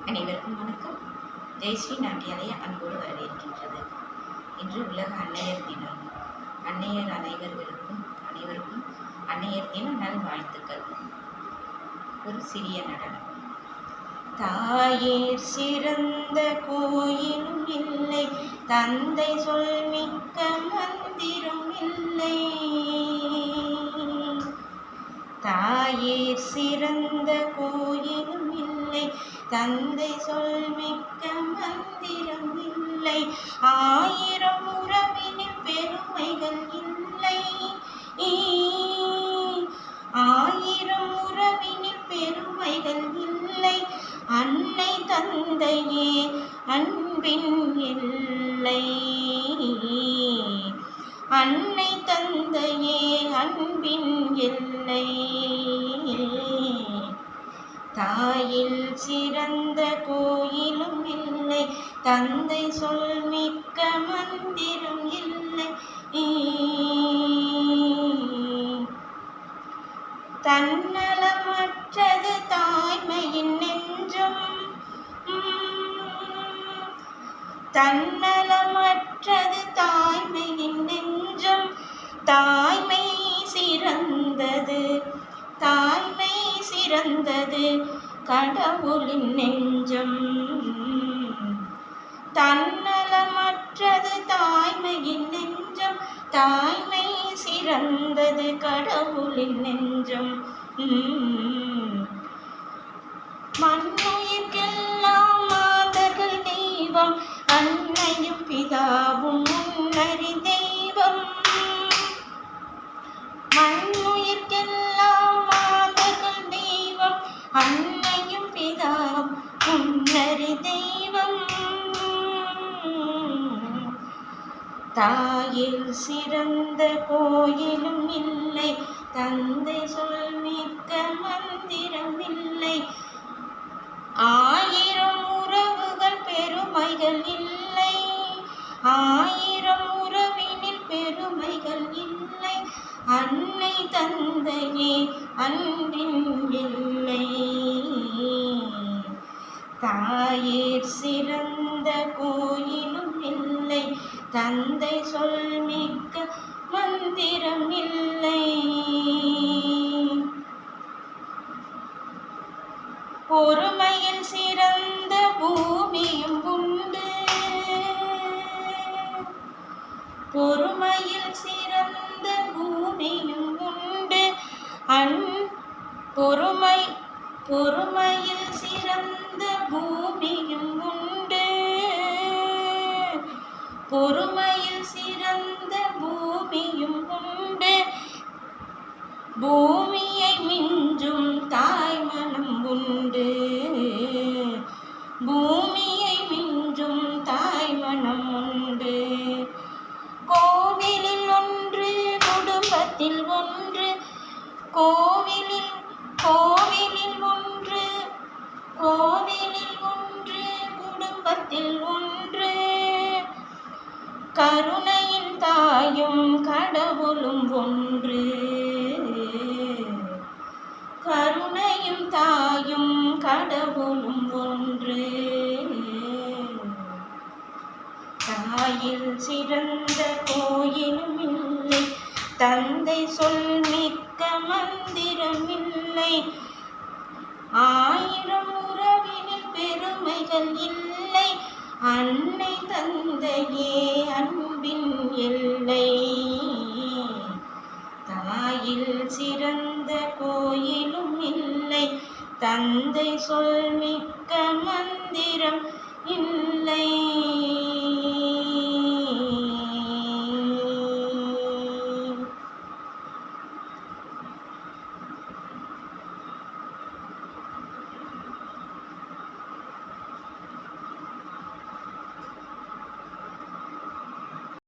அனைவருக்கும் வணக்கம். ஜெயஸ்ரீ நாட்டியாலய அன்போடு வரவேற்கின்றது. இன்று உலக அன்னையர் தினம். அன்னையர் அனைவருக்கும் அன்னையர் தின நல்வாழ்த்துக்கள். ஒரு சிறிய நடனம். தாயே சிறந்த கோயிலும் இல்லை, தந்தை சொல்மிக்க மந்திரம் இல்லை. தாயே சிறந்த கோயிலும் இல்லை, தந்தை சொல்மிக்க மந்திரம் இல்லை. ஆயிரம் உறவினில் பெருமைகள் இல்லை, ஆயிரம் உறவினில் பெருமைகள் இல்லை. அன்னை தந்தையே அன்பின் எல்லை, அன்னை தந்தையே அன்பின் எல்லை. தாயில் சிறந்த கோயிலும் இல்லை, தந்தை சொல்மிக்க மந்திரம் இல்லை. தன்னலமற்றது தாய்மையின் நெஞ்சம், தன்னலமற்றது தாய்மையின் நெஞ்சம். தாய்மை சிறந்தது, தாய்மை சிறந்தது கடவுளின் நெஞ்சம். தன்னலமற்றது தாய்மையின் நெஞ்சம், தாய்மை சிறந்தது கடவுளின் நெஞ்சம். மண்ணுயிர்க்கெல்லாம் மாதர்கள் தெய்வம், அன்னையும் பிதாவும் முன்னறி தெய்வம். மண்ணுயிர்க்கெல்லாம் மாதர்கள் தெய்வம், அன்னையும் பிதாவும் முன்னறி தெய்வம். தாயில் சிறந்த கோயிலும் இல்லை, தந்தை சொல்மிக்க மந்திரம் இல்லை. ஆயிரம் உறவுகள் பெருமைகள் இல்லை, ஆயிரம் உறவினில் பெருமைகள் இல்லை. அன்னை தந்தையே அன்பின் எல்லை. தாயீர் சிறந்த கோயிலும் இல்லை, தந்தை சொல்மிக்க மந்திரம் இல்லை. பொறுமையில் சிறந்த பூமியும் உண்டு, பொறுமையில் சிறந்த பூமியும் உண்டு. பொறுமையில் சிறந்த பூமியும் உண்டு, பொறுமையில் சிறந்த பூமியும் உண்டு. பூமியை மிஞ்சும் தாய்மனம் உண்டு, பூமியை மிஞ்சும் தாய்மனம் உண்டு. கோவிலில் ஒன்று குடும்பத்தில் ஒன்று, கோவிலில் ஒன்று, கோவிலில் ஒன்று குடும்பத்தில் ஒன்று. கருணையின் தாயும் கடவுளும் ஒன்று, கருணையும் தாயும் கடவுளும் ஒன்று. தாயில் சிறந்த கோயிலும் இல்லை, தந்தை சொல்மிக்க மந்திரம் இல்லை. ஆயிரம் உறவினில் பெருமைகள் இல்லை, அன்னை தந்தையே அன்பின் எல்லை. தாயில் சிறந்த கோயிலும் இல்லை, தந்தை சொல்மிக்க மந்திரம் இல்லை.